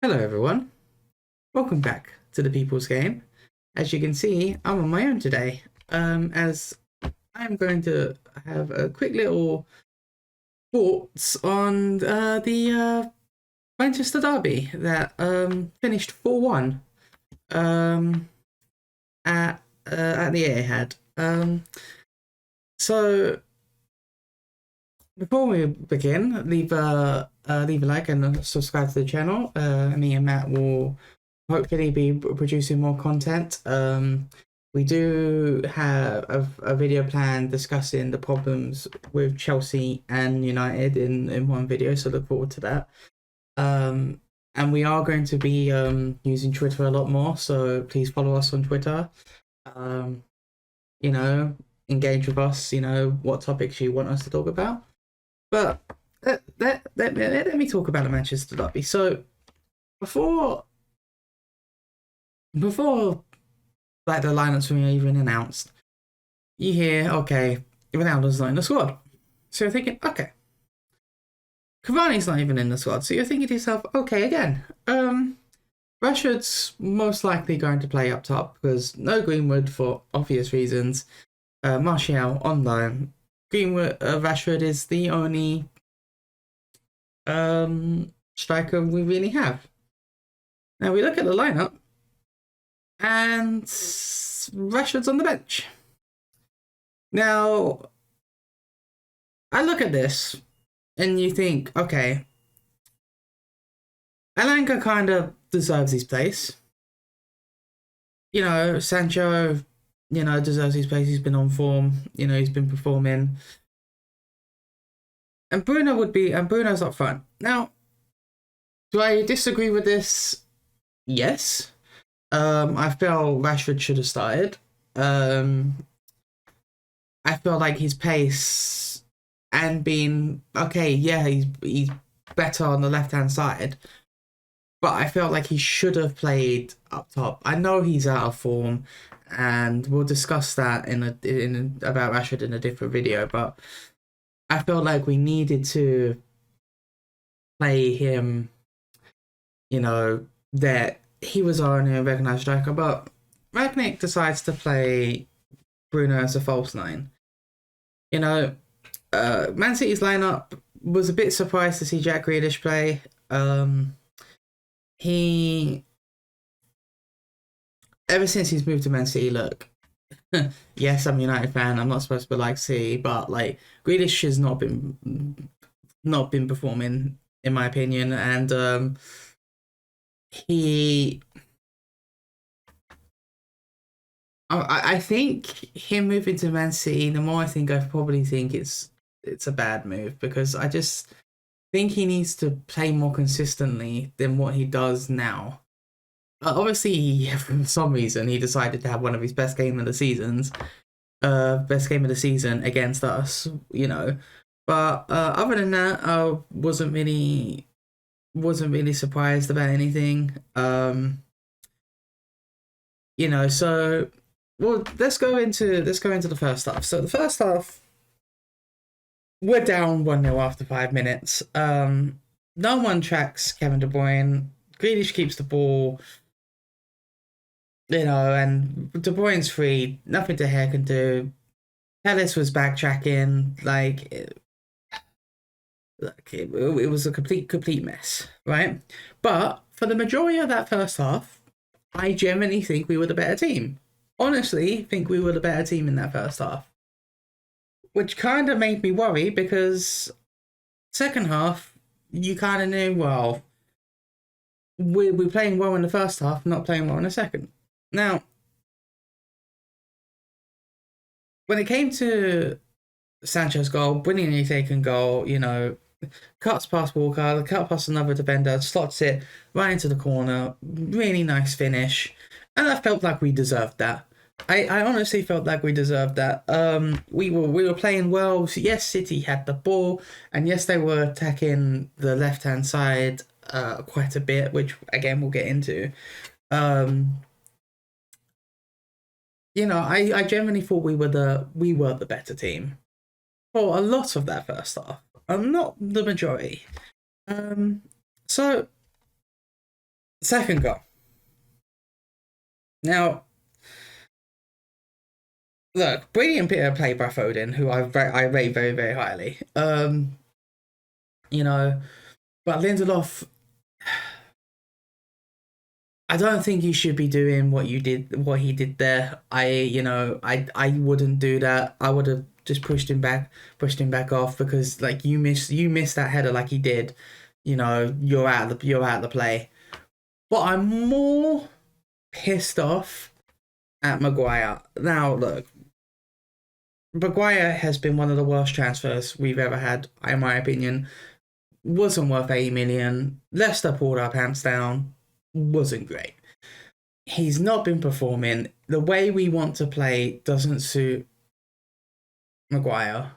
Hello everyone, welcome back to the People's Game. As you can see, I'm on my own today, as I'm going to have a quick little thoughts on the Manchester derby that finished 4-1 um, at the Etihad. So before we begin, leave a like and subscribe to the channel. Me and Matt will hopefully be producing more content. We do have a video plan discussing the problems with Chelsea and United in one video, so look forward to that. And we are going to be using Twitter a lot more, so please follow us on Twitter. You know, engage with us, what topics you want us to talk about. But let me talk about the Manchester derby. So before like the lineups were even announced, you hear, okay, Ronaldo's not in the squad. So you're thinking, okay, Cavani's not even in the squad. So you're thinking to yourself, okay, again, Rashford's most likely going to play up top because no Greenwood for obvious reasons. Martial on loan. Greenwood, Rashford is the only striker we really have. Now we look at the lineup, and Rashford's on the bench. Now, I look at this, and you think, okay, Alanga kind of deserves his place. Sancho, deserves his place. He's been on form. He's been performing. And Bruno's up front. Now, do I disagree with this? Yes. I feel Rashford should have started. I feel like his pace and being okay, yeah, he's better on the left hand side, but I felt like he should have played up top. I know he's out of form, and we'll discuss that about Rashford in a different video. But I felt like we needed to play him. That he was our only recognised striker, but Rangnick decides to play Bruno as a false nine. Man City's lineup was a bit surprised to see Jack Grealish play. He, ever since he's moved to Man City, look, yes, I'm a United fan. I'm not supposed to be like City, but like Grealish has not been performing in my opinion, and I think him moving to Man City, the more I think, I probably think it's a bad move because I just think he needs to play more consistently than what he does now. Obviously, for some reason, he decided to have one of his best game of the season against us. But other than that, I wasn't really surprised about anything. So well, let's go into the first half. So the first half, we're down 1-0 after 5 minutes. No one tracks Kevin De Bruyne. Grealish keeps the ball, and De Bruyne's free. Nothing De Gea can do. Telles was backtracking. It was a complete mess, right? But for the majority of that first half, I genuinely think we were the better team. Honestly, think we were the better team in that first half. Which kind of made me worry because second half, you kind of knew, well, we're playing well in the first half, not playing well in the second. Now, when it came to Sancho's goal, brilliantly taken goal, cuts past Walker, cut past another defender, slots it right into the corner, really nice finish, and I felt like we deserved that. I honestly felt like we deserved that. We were playing well. Yes, City had the ball, and yes, they were attacking the left hand side quite a bit, which again we'll get into. I genuinely thought we were the better team for a lot of that first half. Not the majority. So Second goal. Now, look, brilliant bit of play by Foden, who I rate very, very highly. You know, but Lindelof, I don't think you should be doing what he did there. I wouldn't do that. I would have just pushed him back off because like you miss that header like he did. You're out of the play. But I'm more pissed off at Maguire. Now look, Maguire has been one of the worst transfers we've ever had, in my opinion. Wasn't worth 80 million. Leicester pulled our pants down. Wasn't great. He's not been performing. The way we want to play doesn't suit Maguire.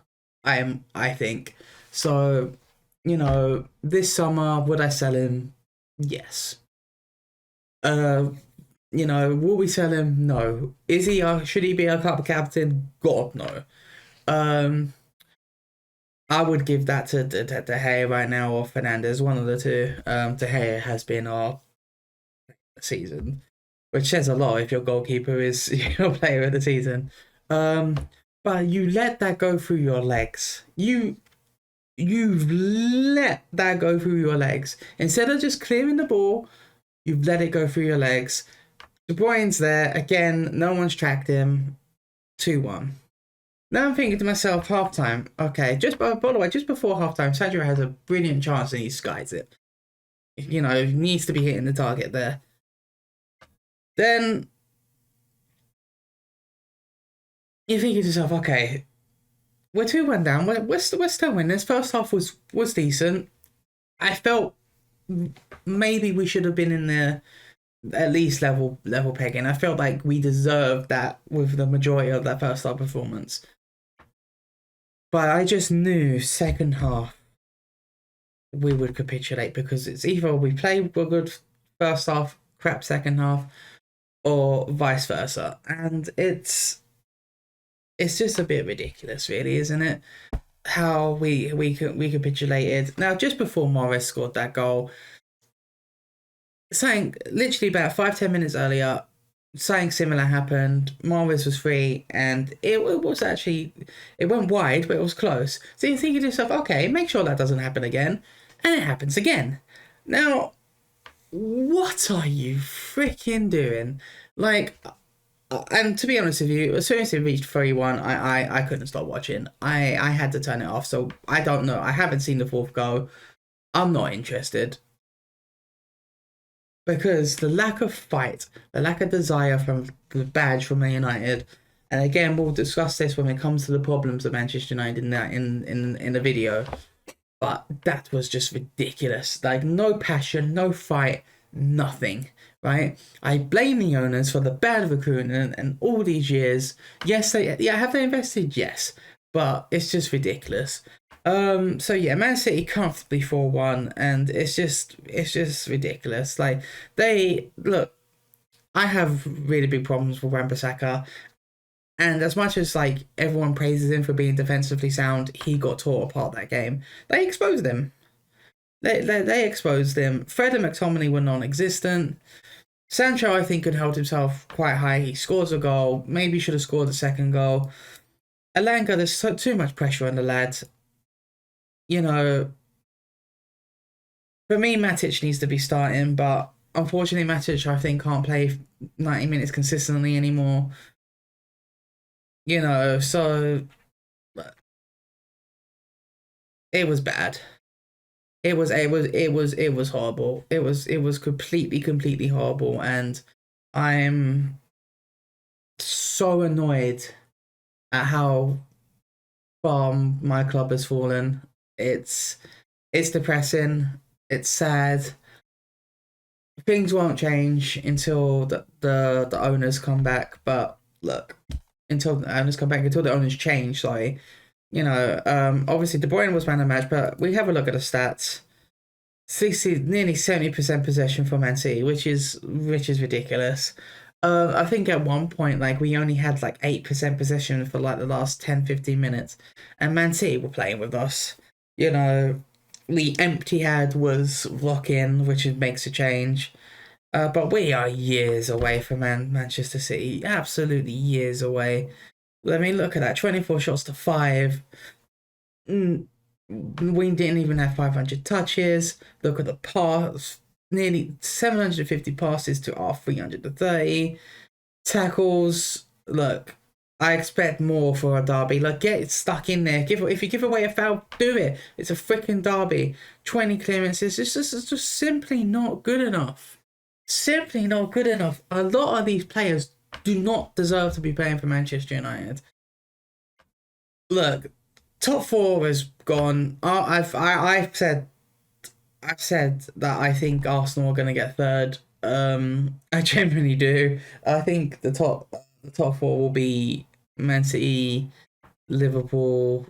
I think. So, this summer, would I sell him? Yes. Will we sell him? No. Should he be a cup captain? God no. Um I would give that to De Gea right now or Fernandez, one of the two. De Gea has been our season, which says a lot if your goalkeeper is your player of the season. But you let that go through your legs. You've let that go through your legs. Instead of just clearing the ball, you've let it go through your legs. De Bruyne's there. Again, no one's tracked him. 2-1. Now I'm thinking to myself, halftime. Okay, by the way, just before halftime, Sergio has a brilliant chance and he skies it. Needs to be hitting the target there. Then you're thinking to yourself, okay, we're 2-1 down. We're still winning. This first half was decent. I felt maybe we should have been in there at least level pegging. I felt like we deserved that with the majority of that first half performance. But I just knew second half we would capitulate because it's either we play a good first half, crap second half, or vice versa. And it's just a bit ridiculous, really, isn't it? How we capitulated. Now, just before Morris scored that goal, something literally about 5-10 minutes earlier, something similar happened. Morris was free, and it was actually, it went wide, but it was close. So you think to yourself, okay, make sure that doesn't happen again, and it happens again. Now, what are you freaking doing? Like, and to be honest with you, as soon as it reached 3-1, I couldn't stop watching. I had to turn it off. So I don't know. I haven't seen the fourth goal. I'm not interested. Because the lack of fight, the lack of desire from the badge from Man United, and again we'll discuss this when it comes to the problems of Manchester United in the video. But that was just ridiculous. Like no passion, no fight, nothing. Right? I blame the owners for the bad recruitment and all these years. Yes, have they invested? Yes, but it's just ridiculous. So yeah, Man City comfortably 4-1, and it's just ridiculous. Like I have really big problems with Wan-Bissaka, and as much as like everyone praises him for being defensively sound, he got tore apart that game. They exposed him. They exposed him. Fred and McTominay were non-existent. Sancho, I think, could hold himself quite high. He scores a goal. Maybe should have scored the second goal. Elanga, there's too much pressure on the lad. For me, Matic needs to be starting, but unfortunately, Matic, I think, can't play 90 minutes consistently anymore. So it was bad. It was horrible. It was completely horrible, and I'm so annoyed at how far my club has fallen. It's depressing. It's sad. Things won't change until the owners come back. But look, until the owners come back, until the owners change. Sorry, obviously De Bruyne was man of the match, but we have a look at the stats. Nearly 70% possession for Man City, which is ridiculous. I think at one point, like, we only had like 8% possession for like the last 10-15 minutes, and Man City were playing with us. The empty head was lock-in, which makes a change. But we are years away from Manchester City. Absolutely years away. I mean, look at that. 24 shots to 5. We didn't even have 500 touches. Look at the pass. Nearly 750 passes to our 330. Tackles. Look, I expect more for a derby. Like, get stuck in there. If you give away a foul, do it. It's a freaking derby. 20 clearances. It's just simply not good enough. Simply not good enough. A lot of these players do not deserve to be playing for Manchester United. Look, top four is gone. I've said that I think Arsenal are going to get third. I genuinely do. I think the top four will be Man City, Liverpool.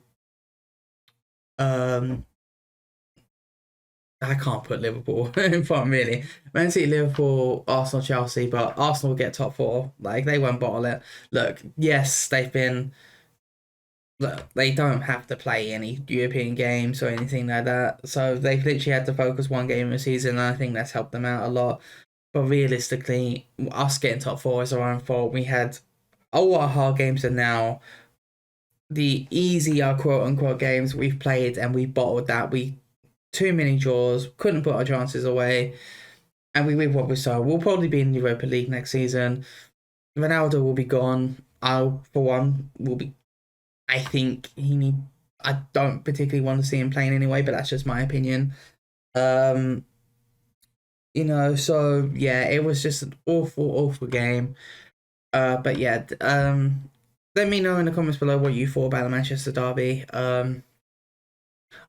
I can't put Liverpool in front really. Man City, Liverpool, Arsenal, Chelsea, but Arsenal will get top four. Like, they won't bottle it. Look, yes, they've been. Look, they don't have to play any European games or anything like that. So they've literally had to focus one game in the season, and I think that's helped them out a lot. But realistically, us getting top four is our own fault. We had all our hard games, and now the easier quote unquote games we've played, and we bottled that. We too many draws, couldn't put our chances away, and we with what we saw. We'll probably be in Europa League next season. Ronaldo will be gone. For one, will be. I think I don't particularly want to see him playing anyway, but that's just my opinion. So yeah, it was just an awful game. But yeah, let me know in the comments below what you thought about the Manchester derby.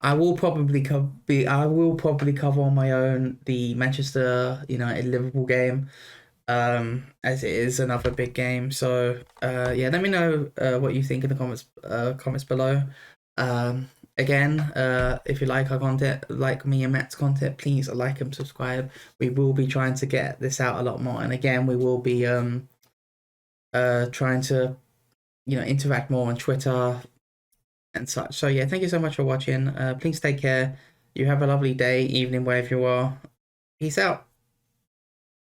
I will probably cover on my own the Manchester United Liverpool game, as it is another big game. So yeah, let me know what you think in the comments below. Again, if you like our content, like me and Matt's content, please like and subscribe. We will be trying to get this out a lot more, and again, we will be trying to interact more on Twitter and such. So yeah, thank you so much for watching. Please take care. You have a lovely day, evening, wherever you are. Peace out.